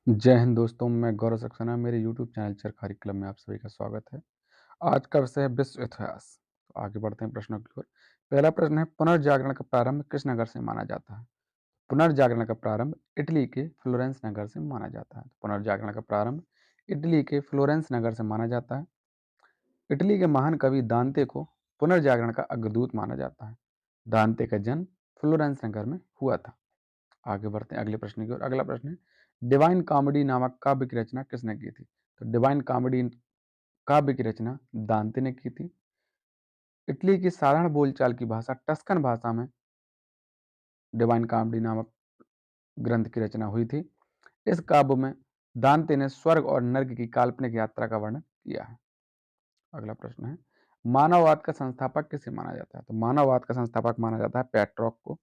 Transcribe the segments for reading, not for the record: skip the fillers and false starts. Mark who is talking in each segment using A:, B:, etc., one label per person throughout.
A: जय हिंद दोस्तों, मैं गौरव सक्सेना। मेरे यूट्यूब चैनल चरखारी क्लब में आप सभी का स्वागत है। आज का विषय है विश्व इतिहास। तो आगे बढ़ते हैं प्रश्नों की ओर। पहला प्रश्न है, पुनर्जागरण का प्रारंभ किस नगर से माना जाता है? पुनर्जागरण का प्रारंभ इटली के फ्लोरेंस नगर से माना जाता है। पुनर्जागरण का प्रारंभ इटली के फ्लोरेंस नगर से माना जाता है। इटली के महान कवि दांते को पुनर्जागरण का अग्रदूत माना जाता है। दांते का जन्म फ्लोरेंस नगर में हुआ था। आगे बढ़ते हैं अगले प्रश्न की ओर। अगला प्रश्न है, डिवाइन कॉमेडी नामक काव्य की रचना किसने की थी? तो डिवाइन कॉमेडी काव्य की रचना दांते ने की थी। इटली की साधारण बोलचाल की भाषा टस्कन भाषा में डिवाइन कॉमेडी नामक ग्रंथ की रचना हुई थी। इस काव्य में दांते ने स्वर्ग और नर्क की काल्पनिक यात्रा का वर्णन किया है। अगला प्रश्न है, मानववाद का संस्थापक किसे माना जाता है? तो मानववाद का संस्थापक माना जाता है पेट्रोक को।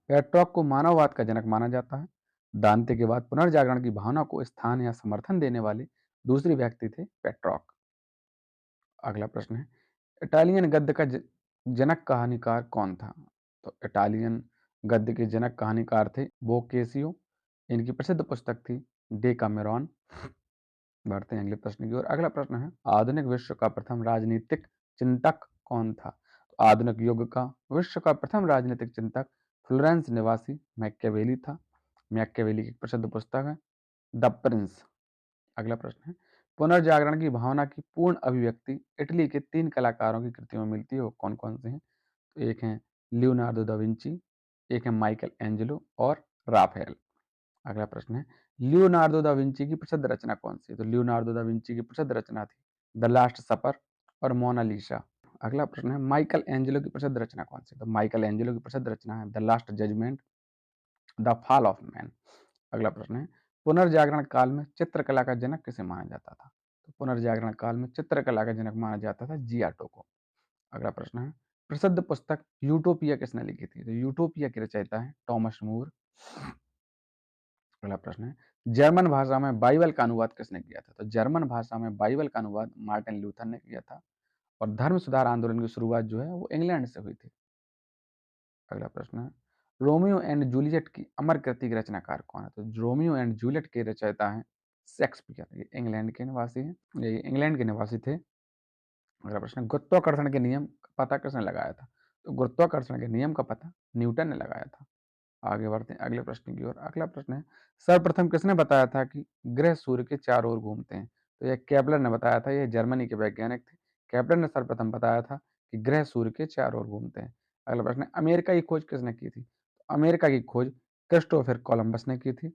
A: पेट्रोक को मानववाद का जनक माना जाता है। दांते के बाद पुनर्जागरण की भावना को स्थान या समर्थन देने वाले दूसरे व्यक्ति थे पेट्रोक। अगला प्रश्न है, इटालियन गद्य का जनक कहानीकार कौन था? तो इटालियन गद्य के जनक कहानीकार थे बोकेसियो। इनकी प्रसिद्ध पुस्तक थी डेकामेरॉन। बढ़ते हैं अगले प्रश्न की ओर। अगला प्रश्न है, आधुनिक विश्व का प्रथम राजनीतिक चिंतक कौन था? तो आधुनिक युग का विश्व का प्रथम राजनीतिक चिंतक फ्लोरेंस निवासी मैकियावेली था। मैकियावेली की एक प्रसिद्ध पुस्तक है द प्रिंस। अगला प्रश्न है, पुनर्जागरण की भावना की पूर्ण अभिव्यक्ति इटली के 3 कलाकारों की कृतियों में मिलती है। वो कौन कौन से हैं? तो एक है लियोनार्डो दा विंची, एक है माइकल एंजेलो और राफेल। अगला प्रश्न है, लियोनार्डो दा विंची की प्रसिद्ध रचना कौन सी है? तो लियोनार्डो दा विंची की प्रसिद्ध रचना थी द लास्ट सपर और मोनालिसा। अगला प्रश्न है, माइकल एंजेलो की प्रसिद्ध रचना कौन सी है? तो माइकल एंजेलो की प्रसिद्ध रचना है the last judgment, the fall of man. अगला प्रश्न है, पुनर्जागरण काल में चित्रकला का जनक किसे माना जाता था? तो पुनर्जागरण काल में चित्रकला का जनक माना जाता था जियाटो को। अगला प्रश्न है, प्रसिद्ध पुस्तक यूटोपिया किसने लिखी थी? तो यूटोपिया की रचयिता है टॉमस मूर। अगला प्रश्न है, जर्मन भाषा में बाइबल का अनुवाद किसने किया था? तो जर्मन भाषा में बाइबल का अनुवाद मार्टिन लूथर ने किया था। और धर्म सुधार आंदोलन की शुरुआत जो है वो इंग्लैंड से हुई थी। अगला प्रश्न है, रोमियो एंड जूलियट की अमर कृति के रचनाकार कौन है? तो रोमियो एंड जूलियट के रचयिता हैं शेक्सपियर। ये इंग्लैंड के निवासी हैं, ये इंग्लैंड के निवासी थे। अगला प्रश्न, गुरुत्वाकर्षण के नियम का पता किसने लगाया था? तो गुरुत्वाकर्षण के नियम का पता न्यूटन ने लगाया था। आगे बढ़ते हैं अगले प्रश्न की ओर। अगला प्रश्न है, सर्वप्रथम किसने बताया था कि ग्रह सूर्य के चारों ओर घूमते हैं? तो यह केपलर ने बताया था। यह जर्मनी के वैज्ञानिक थे। केपलर ने सर्वप्रथम बताया था कि ग्रह सूर्य के चारों ओर घूमते हैं। अगला प्रश्न है, अमेरिका की खोज किसने की थी? तो अमेरिका की खोज क्रिस्टोफर कोलंबस ने की थी।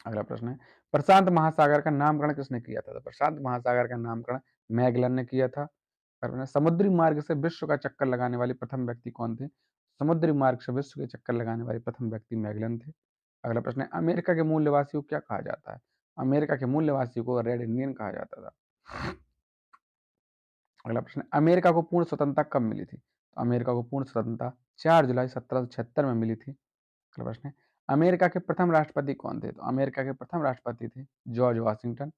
A: अगला प्रश्न है, प्रशांत महासागर का नामकरण किसने किया था? तो प्रशांत महासागर का नामकरण मैगलन ने किया था। अगला प्रश्न है, समुद्री मार्ग से विश्व का चक्कर लगाने वाले प्रथम व्यक्ति कौन थे? समुद्री मार्ग से विश्व के चक्कर लगाने वाले प्रथम व्यक्ति मैगलन थे। अगला प्रश्न है, अमेरिका के मूल निवासियों को क्या कहा जाता है? अमेरिका के मूल निवासियों को रेड इंडियन कहा जाता था। अगला प्रश्न है, अमेरिका को पूर्ण स्वतंत्रता कब मिली थी? तो अमेरिका को पूर्ण स्वतंत्रता 4 जुलाई 1776 में मिली थी। अगला प्रश्न है, अमेरिका के प्रथम राष्ट्रपति कौन थे? तो अमेरिका के प्रथम राष्ट्रपति थे जॉर्ज वाशिंगटन।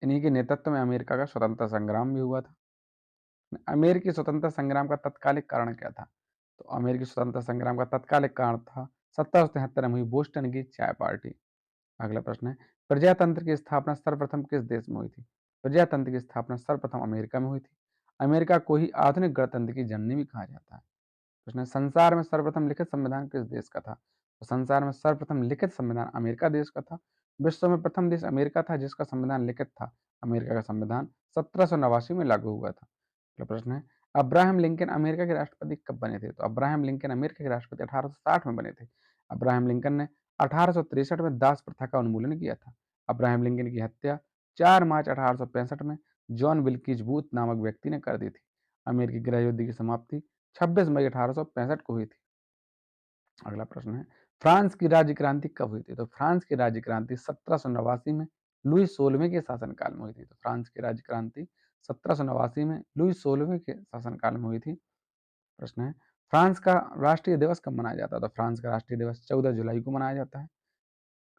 A: इन्हीं के नेतृत्व में अमेरिका का स्वतंत्रता संग्राम भी हुआ था। अमेरिकी स्वतंत्रता संग्राम का तत्कालिक कारण क्या था? तो अमेरिकी स्वतंत्रता संग्राम का तत्कालिक कारण था 1773 में हुई बोस्टन की चाय पार्टी। अगला प्रश्न है, प्रजातंत्र की स्थापना सर्वप्रथम किस देश में हुई थी? प्रजातंत्र की स्थापना सर्वप्रथम अमेरिका में हुई थी। अमेरिका को ही आधुनिक गणतंत्र की जननी भी कहा जाता है। प्रश्न है, संसार में सर्वप्रथम लिखित संविधान किस देश का था? तो संसार में सर्वप्रथम लिखित संविधान अमेरिका देश का था। विश्व में प्रथम देश अमेरिका था जिसका संविधान लिखित था। अमेरिका का संविधान 1789 में लागू हुआ था। अगला प्रश्न है, अब्राहम लिंकन अमेरिका के राष्ट्रपति कब बने थे? तो अब्राहम लिंकन अमेरिका के राष्ट्रपति 1860 में बने थे। अब्राहम लिंकन ने 1863 में दास प्रथा का उन्मूलन किया था। अब्राहम लिंकन की हत्या 4 मार्च 1865 में जॉन विल्कीज बूथ नामक व्यक्ति ने कर दी थी। अमेरिकी गृह युद्ध की समाप्ति 26 मई 1865 को हुई थी। अगला प्रश्न है, फ्रांस की राज्य क्रांति कब हुई थी? तो फ्रांस की राज्य क्रांति 1789 में लुई 16वें के शासनकाल में हुई थी। तो फ्रांस की राज्य क्रांति 1789 में लुई 16वें के शासनकाल में हुई थी। प्रश्न है, फ्रांस का राष्ट्रीय दिवस कब मनाया जाता है? तो फ्रांस का राष्ट्रीय दिवस 14 जुलाई को मनाया जाता है,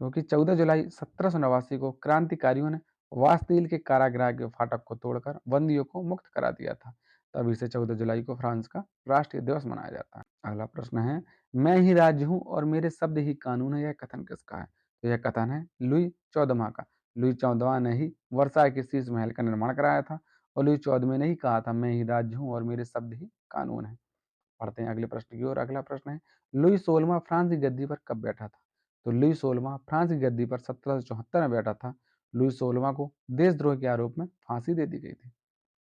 A: क्योंकि 14 जुलाई 1789 को क्रांतिकारियों ने वास्तिल के कारागृह के फाटक को तोड़कर बंदियों को मुक्त करा दिया था। तभी से 14 जुलाई को फ्रांस का राष्ट्रीय दिवस मनाया जाता है। अगला प्रश्न है, मैं ही राज्य हूँ और मेरे शब्द ही कानून है, यह कथन किसका है? तो यह कथन है लुई 14वां का। लुई 14वां ने ही वर्साय के शीश महल का निर्माण कराया था और लुई 14वें ने ही कहा था मैं ही राज्य हूँ और मेरे शब्द ही कानून है। पढ़ते हैं अगले प्रश्न की ओर। अगला प्रश्न है लुई 16वां फ्रांस की गद्दी पर कब बैठा था? तो लुई 16वां फ्रांस की गद्दी पर 1774 में बैठा था। लुई 16वां को देशद्रोह के आरोप में फांसी दे दी गई थी।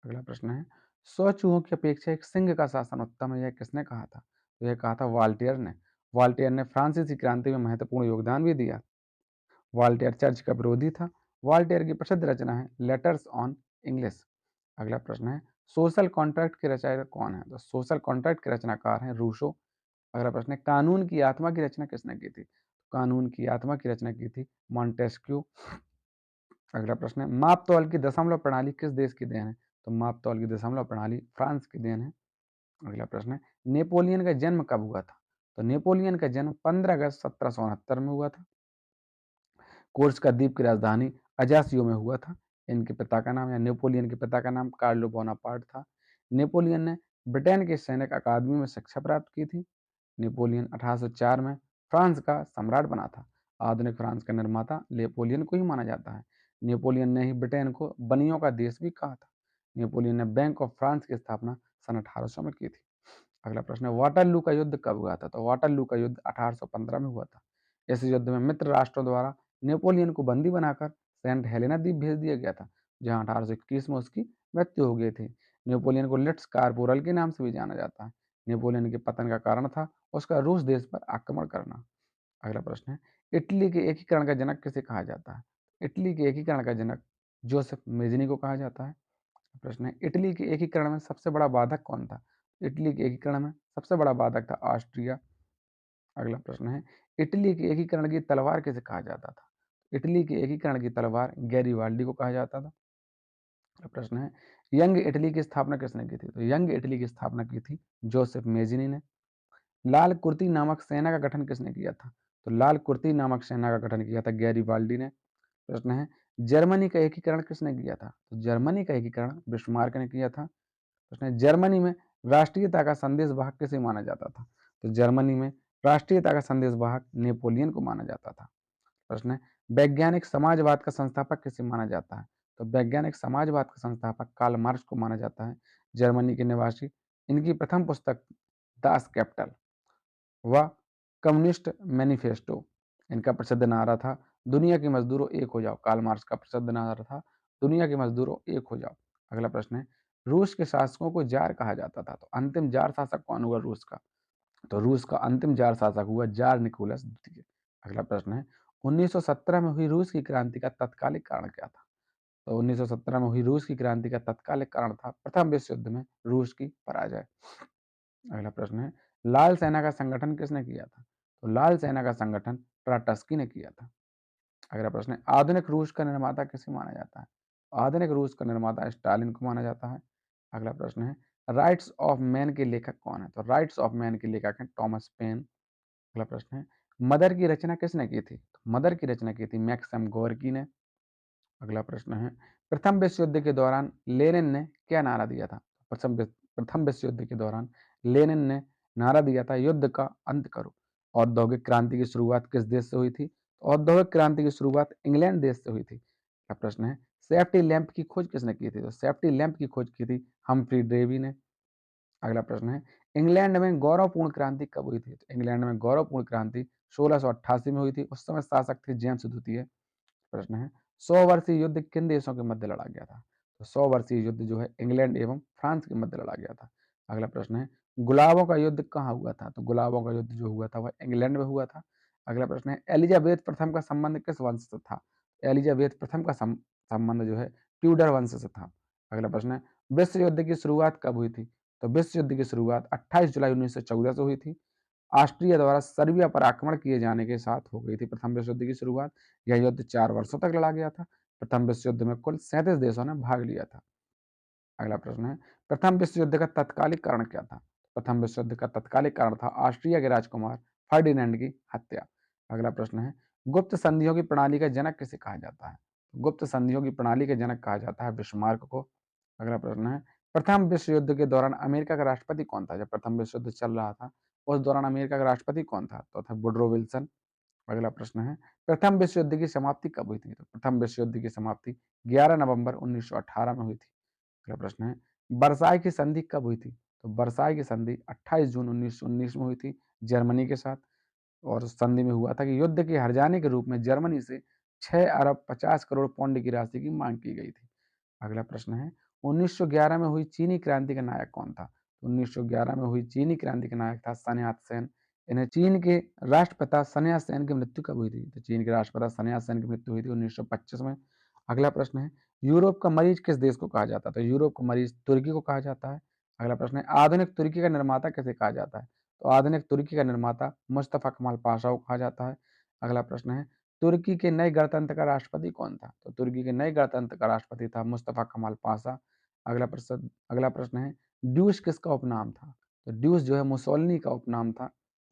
A: अगला प्रश्न है 100 चूहों की अपेक्षा एक सिंह का शासन उत्तम है, यह किसने कहा था? तो यह कहा था वाल्टेयर ने। वाल्टेयर ने फ्रांसीसी क्रांति में महत्वपूर्ण योगदान भी दिया। वाल्टेयर चर्च का विरोधी था। वाल्टेयर की प्रसिद्ध रचना है लेटर्स ऑन इंग्लिश। अगला प्रश्न है सोशल कॉन्ट्रैक्ट के रचयिता कौन है? तो सोशल कॉन्ट्रैक्ट के रचनाकार हैं रूसो। अगला प्रश्न है कानून की आत्मा की रचना किसने की थी? कानून की आत्मा की रचना की थी मॉन्टेस्क्यू। अगला प्रश्न है माप तौल की दशमलव प्रणाली किस देश की देन है? तो माप तौल की दशमलव प्रणाली फ्रांस की देन है। अगला प्रश्न है नेपोलियन का जन्म कब हुआ था? तो नेपोलियन का जन्म 15 अगस्त 1769 में हुआ था। कोर्स का द्वीप की राजधानी अजासियो में हुआ था। इनके पिता का नाम या नेपोलियन के पिता का नाम कार्लो बोनापार्ट था। नेपोलियन ने ब्रिटेन के सैनिक अकादमी में शिक्षा प्राप्त की थी। नेपोलियन 1804 में फ्रांस का सम्राट बना था। आधुनिक फ्रांस का निर्माता नेपोलियन को ही माना जाता है। नेपोलियन ने ही ब्रिटेन को बनियों का देश भी कहा था। नेपोलियन ने बैंक ऑफ फ्रांस की स्थापना सन 1800 में की थी। अगला प्रश्न है वाटरलू का युद्ध कब हुआ था? तो वाटरलू का युद्ध 1815 में हुआ था। इस युद्ध में मित्र राष्ट्रों द्वारा नेपोलियन को बंदी बनाकर सेंट हेलेना द्वीप भेज दिया गया था, जहां 1821 में उसकी मृत्यु हो गई थी। नेपोलियन को लिट्स कार्पोरल के नाम से भी जाना जाता है। नेपोलियन के पतन का कारण था उसका रूस देश पर आक्रमण करना। अगला प्रश्न है इटली के एकीकरण का जनक किसे कहा जाता है? इटली के एकीकरण का जनक जोसेफ मेजनी को कहा जाता है। प्रश्न है इटली के एकीकरण में सबसे बड़ा बाधक कौन था? इटली के एकीकरण में सबसे बड़ा बाधक था ऑस्ट्रिया। अगला प्रश्न है इटली के एकीकरण की तलवार किसे कहा जाता था? इटली के एकीकरण की तलवार गैरीवाल्डी को कहा जाता था। अगला प्रश्न है यंग इटली की स्थापना किसने की थी? तो यंग इटली की स्थापना की थी जोसेफ मेजिनी ने। लाल कुर्ती नामक सेना का गठन किसने किया था? तो लाल कुर्ती नामक सेना का गठन किया था गैरीवाल्डी ने। प्रश्न है जर्मनी का एकीकरण किसने किया था? तो जर्मनी का एकीकरण बिस्मार्क ने किया था। प्रश्न है जर्मनी में राष्ट्रीयता का संदेश वाहक किसे माना जाता था? तो जर्मनी में राष्ट्रीयता का संदेश वाहक नेपोलियन को माना जाता था। प्रश्न है वैज्ञानिक समाजवाद का संस्थापक किसे माना जाता है? तो वैज्ञानिक समाजवाद का संस्थापक कार्ल मार्क्स को माना जाता है। जर्मनी के निवासी। इनकी प्रथम पुस्तक दास कैपिटल व कम्युनिस्ट मैनिफेस्टो। इनका प्रसिद्ध नारा था दुनिया के मजदूरों एक हो जाओ। कार्ल मार्क्स का प्रसिद्ध नारा था दुनिया के मजदूरों एक हो जाओ। अगला प्रश्न है रूस के शासकों को जार कहा जाता था, तो अंतिम जार शासक कौन हुआ रूस का? तो रूस का अंतिम जार शासक हुआ जार निकोलस द्वितीय। अगला प्रश्न है 1917 में हुई रूस की क्रांति का तत्कालिक कारण क्या था? तो 1917 में हुई रूस की क्रांति का तत्कालिक कारण था प्रथम विश्व युद्ध में रूस की पराजय। अगला प्रश्न है लाल सेना का संगठन किसने किया था? तो लाल सेना का संगठन ट्राटस्की ने किया था। अगला प्रश्न है आधुनिक रूस का निर्माता किसे माना जाता है? आधुनिक रूस का निर्माता स्टालिन को माना जाता है। अगला प्रश्न है राइट्स ऑफ मैन के लेखक कौन है? तो राइट्स ऑफ मैन के लेखक हैं टॉमस पेन। अगला प्रश्न है मदर की रचना किसने की थी? तो मदर की रचना की थी मैक्सम गोर्की ने। अगला प्रश्न है प्रथम विश्व युद्ध के दौरान लेनिन ने क्या नारा दिया था? प्रथम विश्व युद्ध के दौरान लेनिन ने नारा दिया था युद्ध का अंत करो। औद्योगिक क्रांति की शुरुआत किस देश से हुई थी? तो औद्योगिक क्रांति की शुरुआत इंग्लैंड देश से हुई थी। अगला प्रश्न है सेफ्टी लैंप की खोज किसने की थी? तो सेफ्टी लैंप की खोज की थी हम्फ्री डेवी ने। अगला प्रश्न है इंग्लैंड में गौरवपूर्ण क्रांति कब हुई थी? तो इंग्लैंड में गौरवपूर्ण क्रांति 1688 में हुई थी। उस समय शासक थे जेम्स द्वितीय। प्रश्न है 100 वर्षीय युद्ध किन देशों के मध्य लड़ा गया था? तो 100 वर्षीय युद्ध जो है इंग्लैंड एवं फ्रांस के मध्य लड़ा गया था। अगला प्रश्न है गुलाबों का युद्ध कहाँ हुआ था? तो गुलाबों का युद्ध जो हुआ था वह इंग्लैंड में हुआ था। अगला प्रश्न है एलिजाबेथ प्रथम का संबंध किस वंश से था? एलिजाबेथ प्रथम का संबंध जो है ट्यूडर वंश से था। अगला प्रश्न है विश्व युद्ध की शुरुआत कब हुई थी? तो विश्व युद्ध की शुरुआत 28 जुलाई 1914 से हुई थी। ऑस्ट्रिया द्वारा सर्बिया पर आक्रमण किए जाने के साथ हो गई थी प्रथम विश्व युद्ध की शुरुआत। यह युद्ध 4 वर्षों तक लड़ा गया था। प्रथम विश्व युद्ध में कुल 37 देशों ने भाग लिया था। अगला प्रश्न है प्रथम विश्व युद्ध का तत्कालिक कारण क्या था? प्रथम विश्व युद्ध का तत्कालिक कारण था ऑस्ट्रिया के राजकुमार फर्डिनेंड की हत्या। अगला प्रश्न है गुप्त संधियों की प्रणाली का जनक किसे कहा जाता है? गुप्त संधियों की प्रणाली के जनक कहा जाता है बिस्मार्क को। अगला प्रश्न है प्रथम विश्व युद्ध के दौरान अमेरिका का राष्ट्रपति कौन था? जब प्रथम विश्व युद्ध चल रहा था उस दौरान अमेरिका का राष्ट्रपति कौन था? तो था वुडरो विल्सन। अगला प्रश्न है, प्रथम विश्व युद्ध की समाप्ति कब हुई थी? तो प्रथम विश्व युद्ध की समाप्ति 11 नवंबर 1918 में हुई थी। अगला प्रश्न है, वर्साई की संधि कब हुई थी? तो वर्साई की संधि 28 जून 1919 में हुई थी जर्मनी के साथ। और उस संधि में हुआ था कि युद्ध के हार जाने के रूप में जर्मनी से 6 अरब 50 करोड़ पाउंड की राशि की मांग की गई थी। अगला प्रश्न है, 1911 में हुई चीनी क्रांति का नायक कौन था? 1911 में हुई चीनी क्रांति का नायक था सन यात सेन। इन्हें चीन के राष्ट्रपिता सन यात सेन की मृत्यु कब हुई थी? तो चीन के राष्ट्रपिता सन यात सेन की मृत्यु हुई थी 1925 में। अगला प्रश्न है, यूरोप का मरीज किस देश को कहा जाता है? तो यूरोप का मरीज तुर्की को कहा जाता है। अगला प्रश्न है, आधुनिक तुर्की का निर्माता किसे कहा जाता है? तो आधुनिक तुर्की का निर्माता मुस्तफा कमाल पाशा को कहा जाता है। अगला प्रश्न है, तुर्की के नए गणतंत्र का राष्ट्रपति कौन था? तो तुर्की के नए गणतंत्र का राष्ट्रपति था मुस्तफा कमाल पाशा। अगला प्रश्न है, ड्यूश किसका उपनाम था? तो ड्यूश जो है मुसोलिनी का उपनाम था।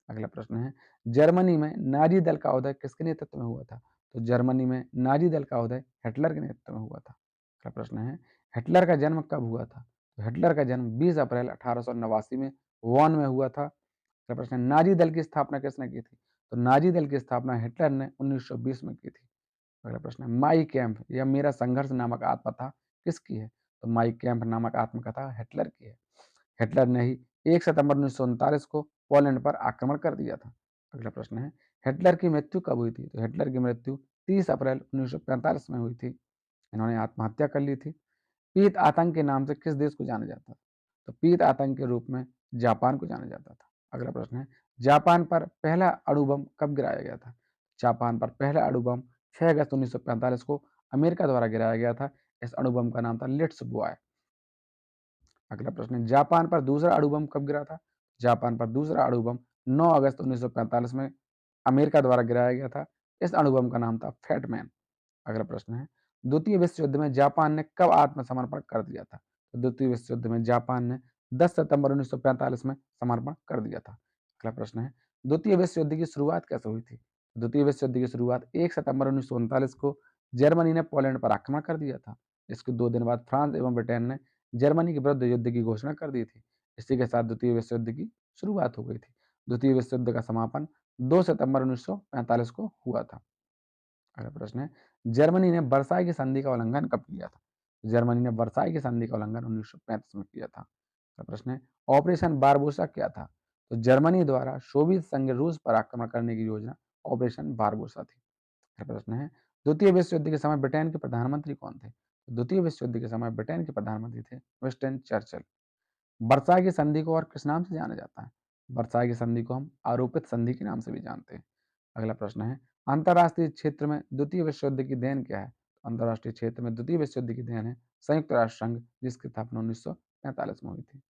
A: अगला प्रश्न है, जर्मनी में नाजी दल का उदय किसके नेतृत्व में हुआ था? तो जर्मनी में नाजी दल का उदय हिटलर के नेतृत्व में हुआ था। अगला प्रश्न है, हिटलर का जन्म कब हुआ था? तो हिटलर का जन्म 20 अप्रैल 1889 में वॉन में हुआ था। अगला प्रश्न है, नाजी दल की स्थापना किसने की थी? तो नाजी दल की स्थापना हिटलर ने 1920 में की थी। अगला प्रश्न है, माई कैंप या मेरा संघर्ष नामक आत्मकथा किसकी है? तो माई कैंप नामक आत्मकथा हिटलर की है। हिटलर ने ही 1 सितंबर 1939 को पोलैंड पर आक्रमण कर दिया था। अगला प्रश्न है, हिटलर की मृत्यु कब हुई थी? तो हिटलर की मृत्यु 30 अप्रैल 1945 में हुई थी। इन्होंने आत्महत्या कर ली थी। पीत आतंक के नाम से किस देश को जाना जाता था? तो पीत आतंक के रूप में जापान को जाना जाता था। अगला प्रश्न है, जापान पर पहला अणु बम कब गिराया गया था? जापान पर पहला अणु बम 6 अगस्त 1945 को अमेरिका द्वारा गिराया गया था। इस अणु बम का नाम था लिट्स बॉय। अगला प्रश्न है, जापान पर दूसरा अणु बम कब गिरा था? जापान पर दूसरा अणु बम 9 अगस्त 1945 में अमेरिका द्वारा गिराया गया था। इस अणु बम का नाम था फैटमैन। अगला प्रश्न है, द्वितीय विश्व युद्ध में जापान ने कब आत्मसमर्पण कर दिया था? तो द्वितीय विश्व युद्ध में जापान ने 10 सितंबर 1945 में समर्पण कर दिया था। अगला प्रश्न है, द्वितीय विश्व युद्ध की शुरुआत कैसे हुई थी? द्वितीय विश्व युद्ध की शुरुआत 1 सितंबर 1939 को जर्मनी ने पोलैंड पर आक्रमण कर दिया था। इसके 2 दिन बाद फ्रांस एवं ब्रिटेन ने जर्मनी के विरुद्ध युद्ध की घोषणा कर दी थी। इसी के साथ द्वितीय विश्व युद्ध की शुरुआत हो गई थी। द्वितीय विश्व युद्ध का समापन 2 सितंबर 1945 को हुआ था। अगला प्रश्न है, जर्मनी ने वर्साई की संधि का उल्लंघन कब किया था? जर्मनी ने वर्साई की संधि का उल्लंघन 1935 में किया था। अगला प्रश्न है, ऑपरेशन बारबोसा क्या था? तो जर्मनी द्वारा सोवियत संघ रूस पर आक्रमण करने की योजना ऑपरेशन बारबोसा थी। अगला प्रश्न है, द्वितीय विश्व युद्ध के समय ब्रिटेन के प्रधानमंत्री कौन थे? तो द्वितीय विश्व युद्ध के समय ब्रिटेन के प्रधानमंत्री थे विंस्टन चर्चिल। वर्साई की संधि को और किस नाम से जाना जाता है? वर्साई की संधि को हम आरोपित संधि के नाम से भी जानते हैं। अगला प्रश्न है, अंतर्राष्ट्रीय क्षेत्र में द्वितीय विश्व युद्ध की देन क्या है? तो अंतर्राष्ट्रीय क्षेत्र में द्वितीय विश्व युद्ध की देन है संयुक्त राष्ट्र संघ, जिसकी स्थापना 1945 में हुई थी।